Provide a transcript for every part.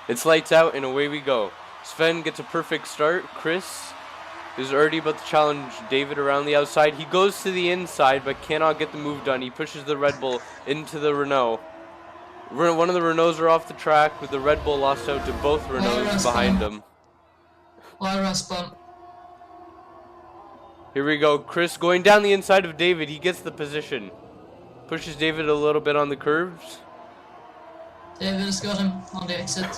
It's lights out and away we go. Sven gets a perfect start. Chris is already about to challenge David around the outside. He goes to the inside but cannot get the move done. He pushes the Red Bull into the Renault. One of the Renaults are off the track with the Red Bull lost out to both Renaults behind him. Here we go. Chris going down the inside of David. He gets the position. Pushes David a little bit on the curves. David's got him on the exit.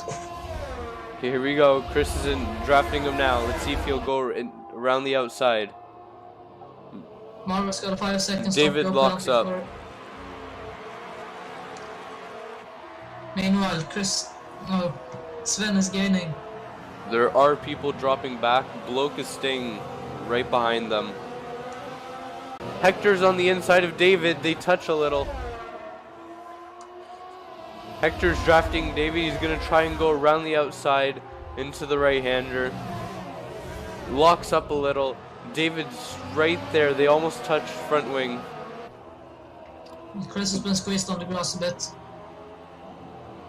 Okay, here we go. Chris is drafting him now. Let's see if he'll go around the outside. Marva's got a 5 seconds. David locks up. Meanwhile, Sven is gaining. There are people dropping back. Bloke is staying right behind them. Hector's on the inside of David. They touch a little. Hector's drafting David. He's going to try and go around the outside into the right-hander. Locks up a little. David's right there. They almost touch front wing. Chris has been squeezed on the grass a bit.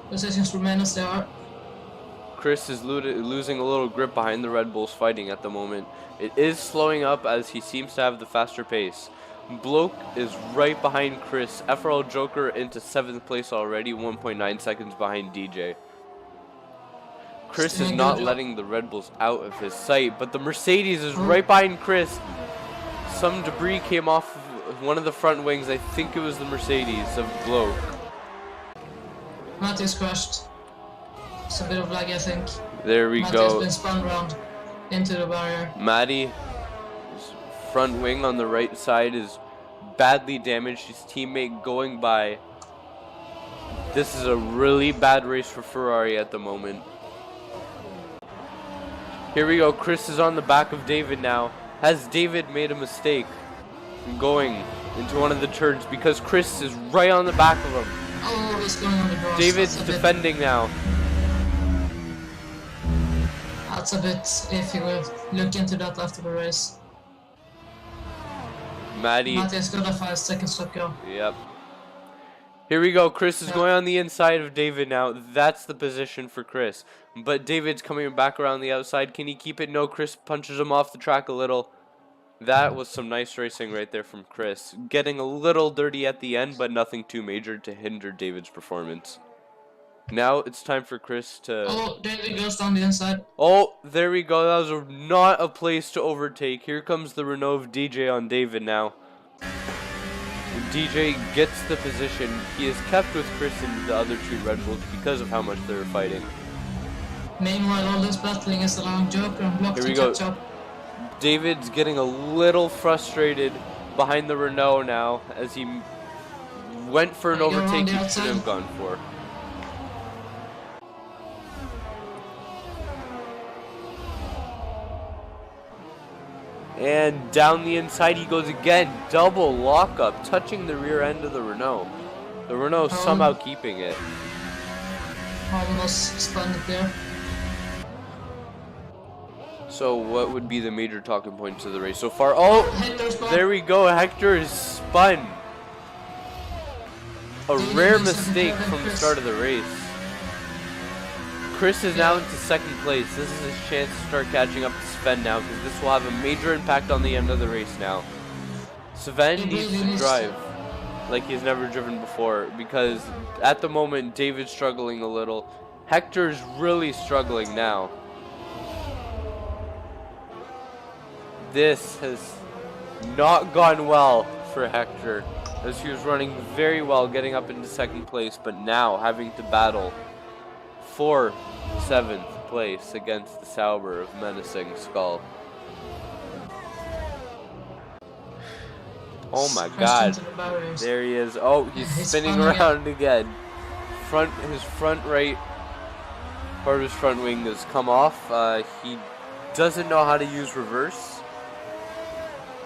Positions remain as they are. Chris is losing a little grip behind the Red Bulls fighting at the moment. It is slowing up as he seems to have the faster pace. Bloke is right behind Chris. FRL Joker into 7th place already, 1.9 seconds behind DJ. Chris is not letting the Red Bulls out of his sight, but the Mercedes is right behind Chris. Some debris came off of one of the front wings. I think it was the Mercedes of Bloke. Matty's crashed. It's a bit of lag, I think. There we go. Matty's been spun around into the barrier. Matty's front wing on the right side is badly damaged. His teammate going by. This is a really bad race for Ferrari at the moment. Here we go. Chris is on the back of David now. Has David made a mistake going into one of the turns because Chris is right on the back of him? Oh, he's going on the grass. David's defending now. That's a bit iffy. We'll look into that after the race. Matty's got a 5 seconds to go. Yep. Here we go. Chris is going on the inside of David now. That's the position for Chris. But David's coming back around the outside. Can he keep it? No, Chris punches him off the track a little. That was some nice racing right there from Chris. Getting a little dirty at the end, but nothing too major to hinder David's performance. Now it's time for Chris to... Oh, David goes down the inside. Oh, there we go. That was not a place to overtake. Here comes the Renault of DJ on David now. DJ gets the position. He is kept with Chris and the other 2 Red Bulls because of how much they were fighting. Meanwhile, all this battling is allowing Joker and Block to catch up. David's getting a little frustrated behind the Renault now as he went for an overtake he should have gone for. And down the inside he goes again. Double lockup, touching the rear end of the Renault. The Renault somehow keeping it. Almost spun it there. So what would be the major talking points of the race so far? Oh, there we go. Hector is spun. A rare mistake from the start of the race. Chris is now into 2nd place. This is his chance to start catching up to Sven now, because this will have a major impact on the end of the race now. Sven needs to drive like he's never driven before, because at the moment David's struggling a little. Hector's really struggling now. This has not gone well for Hector, as he was running very well getting up into 2nd place, but now having to battle for 7th place against the Sauber of Menacing Skull. Oh my god. There he is. Oh, he's spinning around again. His front right part of his front wing has come off. He doesn't know how to use reverse.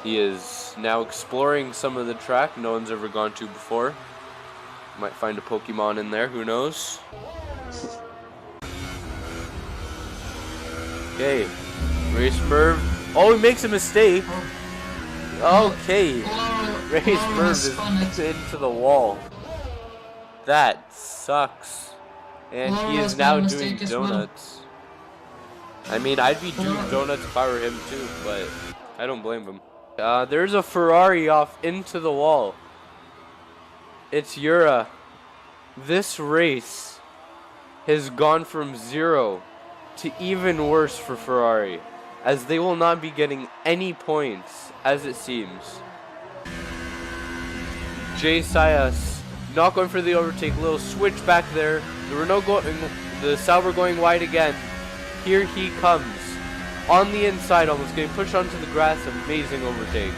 He is now exploring some of the track no one's ever gone to before. Might find a Pokemon in there, who knows? Okay, race Merv. Oh, he makes a mistake. Okay, race Merv is into the wall. That sucks. And he Laura is has made a now mistake doing as well. donuts. I mean, I'd be doing Laura- donuts if I were him too, but I don't blame him. There's a Ferrari off into the wall. It's Yura. This race has gone from 0 to even worse for Ferrari, as they will not be getting any points, as it seems. Jay Sayas not going for the overtake. Little switch back there. The Renault the Sauber going wide again. Here he comes on the inside, almost getting pushed onto the grass. Amazing overtake.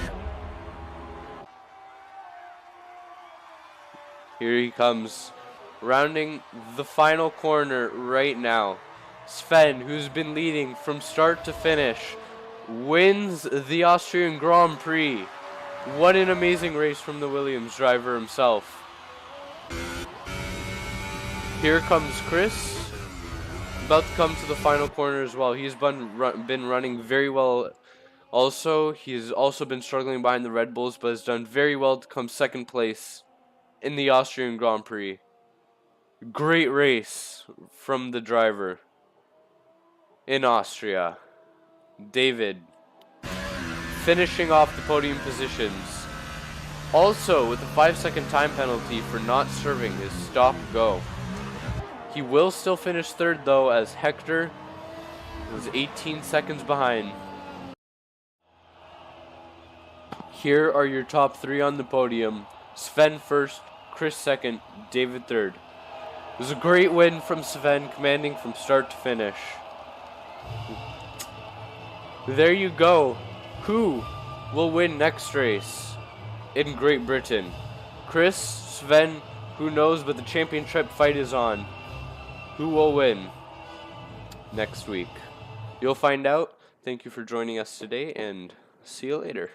Here he comes, rounding the final corner right now. Sven, who's been leading from start to finish, wins the Austrian Grand Prix. What an amazing race from the Williams driver himself. Here comes Chris, about to come to the final corner as well. He's been running very well. Also, he's also been struggling behind the Red Bulls, but has done very well to come second place in the Austrian Grand Prix. Great race from the driver in Austria. David finishing off the podium positions. Also with a 5-second time penalty for not serving his stop-go. He will still finish third though, as Hector was 18 seconds behind. Here are your top 3 on the podium. Sven first, Chris second, David third. It was a great win from Sven, commanding from start to finish. There you go. Who will win next race in Great Britain? Chris, Sven, who knows, but the championship fight is on. Who will win next week? You'll find out. Thank you for joining us today, and see you later.